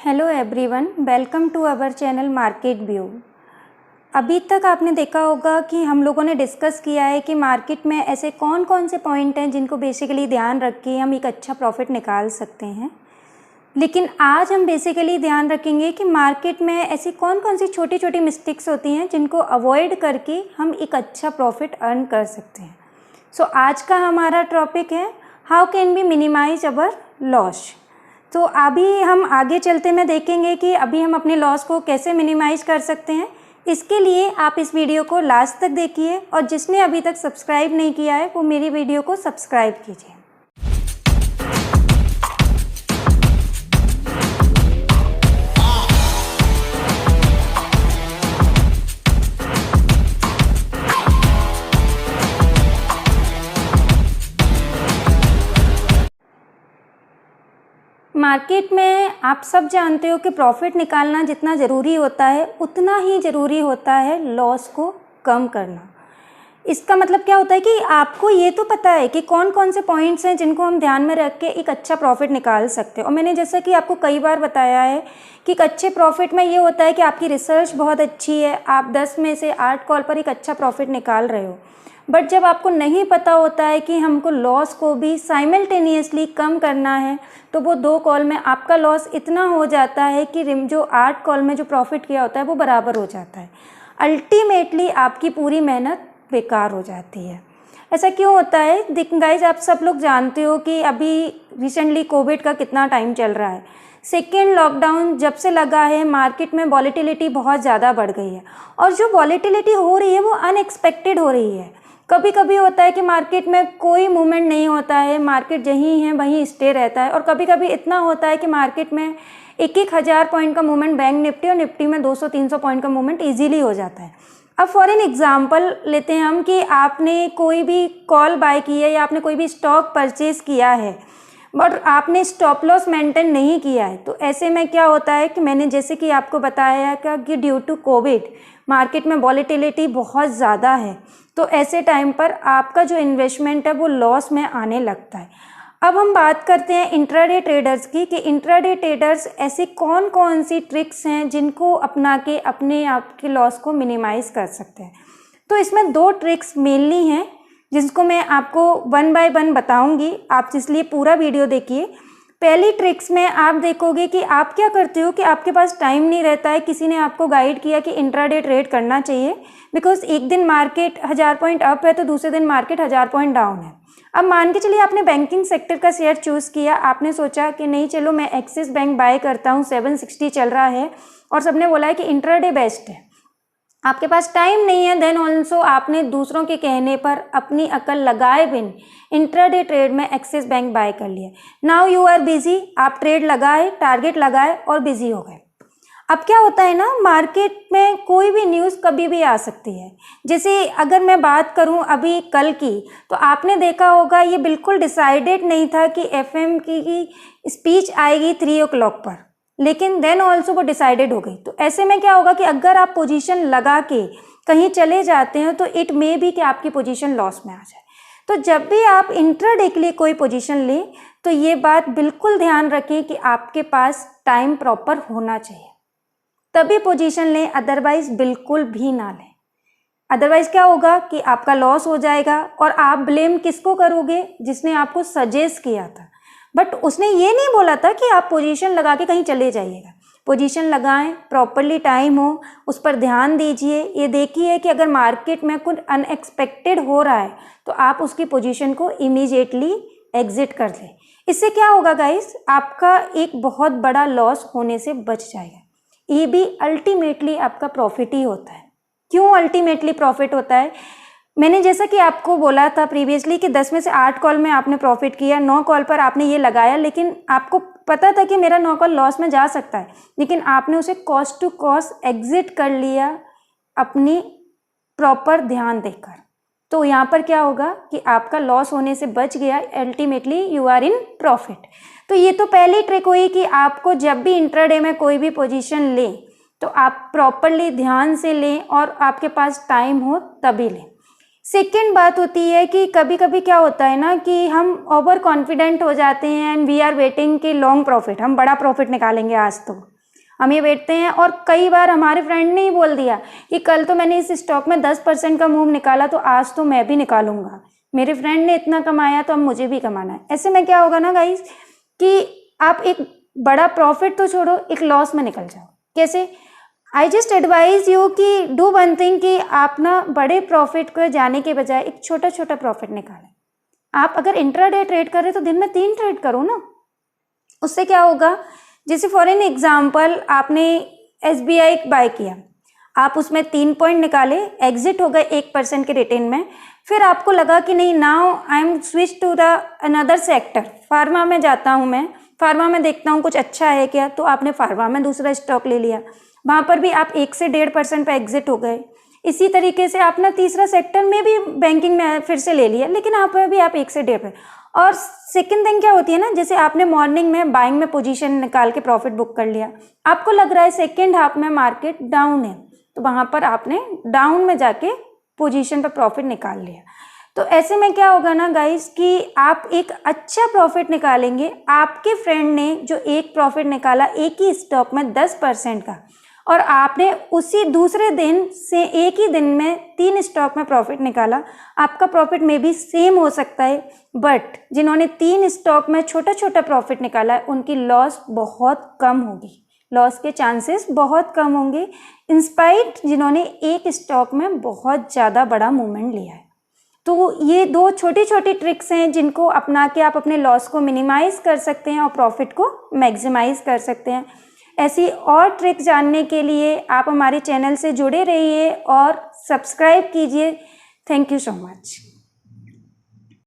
Hello everyone, welcome to our channel market view. अभी तक आपने देखा होगा कि हम लोगों ने डिस्कस किया है कि मार्केट में ऐसे कौन कौन से पॉइंट हैं जिनको बेसिकली ध्यान रख के हम एक अच्छा प्रॉफिट निकाल सकते हैं। लेकिन आज हम बेसिकली ध्यान रखेंगे कि मार्केट में ऐसी कौन कौन सी छोटी छोटी मिस्टेक्स होती हैं जिनको अवॉइड करके हम एक अच्छा प्रॉफिट अर्न कर सकते हैं। सो आज का हमारा टॉपिक है how can we minimize our loss. तो अभी हम आगे चलते में देखेंगे कि अभी हम अपने लॉस को कैसे मिनिमाइज कर सकते हैं। इसके लिए आप इस वीडियो को लास्ट तक देखिए और जिसने अभी तक सब्सक्राइब नहीं किया है वो मेरी वीडियो को सब्सक्राइब कीजिए। मार्केट में आप सब जानते हो कि प्रॉफिट निकालना जितना ज़रूरी होता है उतना ही ज़रूरी होता है लॉस को कम करना। इसका मतलब क्या होता है कि आपको ये तो पता है कि कौन कौन से पॉइंट्स हैं जिनको हम ध्यान में रख के एक अच्छा प्रॉफिट निकाल सकते हैं। और मैंने जैसा कि आपको कई बार बताया है कि एक अच्छे प्रॉफिट में ये होता है कि आपकी रिसर्च बहुत अच्छी है, आप 10 में से 8 कॉल पर एक अच्छा प्रॉफिट निकाल रहे हो। बट जब आपको नहीं पता होता है कि हमको लॉस को भी साइमल्टेनियसली कम करना है तो वो 2 कॉल में आपका लॉस इतना हो जाता है कि जो 8 कॉल में जो प्रॉफिट किया होता है वो बराबर हो जाता है। अल्टीमेटली आपकी पूरी मेहनत बेकार हो जाती है। ऐसा क्यों होता है? गाइस, आप सब लोग जानते हो कि अभी रिसेंटली कोविड का कितना टाइम चल रहा है। सेकेंड लॉकडाउन जब से लगा है मार्केट में वॉलेटिलिटी बहुत ज़्यादा बढ़ गई है और जो वॉलेटिलिटी हो रही है वो अनएक्सपेक्टेड हो रही है। कभी कभी होता है कि मार्केट में कोई मूवमेंट नहीं होता है, मार्केट जहीं है वहीं स्टे रहता है। और कभी कभी इतना होता है कि मार्केट में 1,000 पॉइंट का मूवमेंट बैंक निफ्टी और निफ्टी में 200-300 पॉइंट का मूवमेंट इजीली हो जाता है। अब फॉर एन एग्जांपल लेते हैं हम कि आपने कोई भी कॉल बाय की है या आपने कोई भी स्टॉक परचेज किया है बट आपने स्टॉप लॉस मेंटेन नहीं किया है। तो ऐसे में क्या होता है कि मैंने जैसे कि आपको बताया कि ड्यू टू कोविड मार्केट में वॉलेटिलिटी बहुत ज़्यादा है, तो ऐसे टाइम पर आपका जो इन्वेस्टमेंट है वो लॉस में आने लगता है। अब हम बात करते हैं इंट्राडे ट्रेडर्स की कि इंट्राडे ट्रेडर्स ऐसी कौन कौन सी ट्रिक्स हैं जिनको अपना के अपने आप के लॉस को मिनिमाइज कर सकते हैं। तो इसमें 2 ट्रिक्स मेनली हैं जिसको मैं आपको 1 बाय 1 बताऊंगी, आप इसलिए पूरा वीडियो देखिए। पहली ट्रिक्स में आप देखोगे कि आप क्या करते हो कि आपके पास टाइम नहीं रहता है। किसी ने आपको गाइड किया कि इंट्राडे ट्रेड करना चाहिए बिकॉज एक दिन मार्केट 1000 पॉइंट अप है तो दूसरे दिन मार्केट 1000 पॉइंट डाउन है। अब मान के चलिए आपने बैंकिंग सेक्टर का शेयर चूज़ किया, आपने सोचा कि नहीं चलो मैं एक्सिस बैंक बाय करता हूँ, 760 चल रहा है और सबने बोला है कि इंट्राडे बेस्ट है। आपके पास टाइम नहीं है, देन ऑल्सो आपने दूसरों के कहने पर अपनी अकल लगाए बिन इंट्राडे ट्रेड में एक्सिस बैंक बाय कर लिया। नाउ यू आर बिजी, आप ट्रेड लगाए, टारगेट लगाए और बिजी हो गए। अब क्या होता है ना, मार्केट में कोई भी न्यूज़ कभी भी आ सकती है। जैसे अगर मैं बात करूं अभी कल की, तो आपने देखा होगा ये बिल्कुल डिसाइडेड नहीं था कि एफएम की स्पीच आएगी 3 o'clock पर, लेकिन देन ऑल्सो वो डिसाइडेड हो गई। तो ऐसे में क्या होगा कि अगर आप पोजीशन लगा के कहीं चले जाते हैं तो इट मे बी कि आपकी पोजीशन लॉस में आ जाए। तो जब भी आप इंट्राडे के लिए कोई पोजीशन लें तो ये बात बिल्कुल ध्यान रखें कि आपके पास टाइम प्रॉपर होना चाहिए, तभी पोजीशन लें, अदरवाइज बिल्कुल भी ना लें। अदरवाइज क्या होगा कि आपका लॉस हो जाएगा और आप ब्लेम किसको करोगे? जिसने आपको सजेस्ट किया था, बट उसने ये नहीं बोला था कि आप पोजीशन लगा के कहीं चले जाइएगा। पोजीशन लगाएं, प्रॉपरली टाइम हो, उस पर ध्यान दीजिए। ये देखिए कि अगर मार्केट में कुछ अनएक्सपेक्टेड हो रहा है तो आप उसकी पोजीशन को इमीडिएटली एग्जिट कर लें। इससे क्या होगा गाइस, आपका एक बहुत बड़ा लॉस होने से बच जाएगा। ये भी अल्टीमेटली आपका प्रॉफिट ही होता है। क्यों अल्टीमेटली प्रॉफिट होता है? मैंने जैसा कि आपको बोला था प्रीवियसली कि 10 में से 8 कॉल में आपने प्रॉफिट किया, 9 कॉल पर आपने ये लगाया, लेकिन आपको पता था कि मेरा 9 कॉल लॉस में जा सकता है, लेकिन आपने उसे कॉस्ट टू कॉस्ट एग्जिट कर लिया अपनी प्रॉपर ध्यान देकर। तो यहाँ पर क्या होगा कि आपका लॉस होने से बच गया, ultimately you are in profit. तो ये तो पहली ट्रिक हुई कि आपको जब भी इंट्राडे में कोई भी पोजीशन लें तो आप प्रॉपरली ध्यान से लें और आपके पास टाइम हो तभी लें। सेकेंड बात होती है कि कभी कभी क्या होता है ना कि हम ओवर कॉन्फिडेंट हो जाते हैं एंड वी आर वेटिंग कि लॉन्ग प्रॉफिट, हम बड़ा प्रॉफिट निकालेंगे आज तो, हम ये बैठते हैं और कई बार हमारे फ्रेंड ने ही बोल दिया कि कल तो मैंने इस स्टॉक में 10% का मूव निकाला तो आज तो मैं भी निकालूंगा, मेरे फ्रेंड ने इतना कमाया तो अब मुझे भी कमाना है। ऐसे में क्या होगा ना गाइस कि आप एक बड़ा प्रॉफिट तो छोड़ो, एक लॉस में निकल जाओ। कैसे? आई जस्ट एडवाइज यू कि डू वन थिंग कि आप ना बड़े प्रॉफिट को जाने के बजाय एक छोटा छोटा प्रॉफिट निकालें। आप अगर इंट्राडे ट्रेड कर रहे तो दिन में 3 ट्रेड करो ना। उससे क्या होगा, जैसे फॉर एन एग्जाम्पल आपने SBI बाय किया, आप उसमें 3 पॉइंट निकाले, एग्जिट हो गए 1% के रिटर्न में, फिर आपको लगा कि नहीं now I am switch to the another sector, pharma में जाता हूँ, मैं फार्मा में देखता हूँ कुछ अच्छा है क्या, तो आपने फार्मा में दूसरा स्टॉक ले लिया, वहाँ पर भी आप 1 से 1.5% पे एग्जिट हो गए। इसी तरीके से आपने तीसरा सेक्टर में भी बैंकिंग में फिर से ले लिया, लेकिन आप भी आप 1 से 1.5%। और सेकंड थिंग क्या होती है ना, जैसे आपने मॉर्निंग में बाइंग में पोजीशन निकाल के प्रॉफिट बुक कर लिया, आपको लग रहा है सेकंड हाफ में मार्केट डाउन है, तो वहाँ पर आपने डाउन में जाके पोजीशन पर प्रॉफिट निकाल लिया। तो ऐसे में क्या होगा ना गाइस कि आप एक अच्छा प्रॉफिट निकालेंगे। आपके फ्रेंड ने जो एक प्रॉफिट निकाला एक ही स्टॉक में 10% का, और आपने उसी दूसरे दिन से एक ही दिन में 3 स्टॉक में प्रॉफिट निकाला, आपका प्रॉफिट में भी सेम हो सकता है, बट जिन्होंने 3 स्टॉक में छोटा छोटा प्रॉफिट निकाला है उनकी लॉस बहुत कम होगी, लॉस के चांसेस बहुत कम होंगे, इंस्पाइट जिन्होंने एक स्टॉक में बहुत ज़्यादा बड़ा मूवमेंट लिया है। तो ये 2 छोटी छोटी ट्रिक्स हैं जिनको अपना के आप अपने लॉस को मिनिमाइज़ कर सकते हैं और प्रॉफिट को मैक्सिमाइज़ कर सकते हैं। ऐसी और ट्रिक जानने के लिए आप हमारे चैनल से जुड़े रहिए और सब्सक्राइब कीजिए। Thank you so much.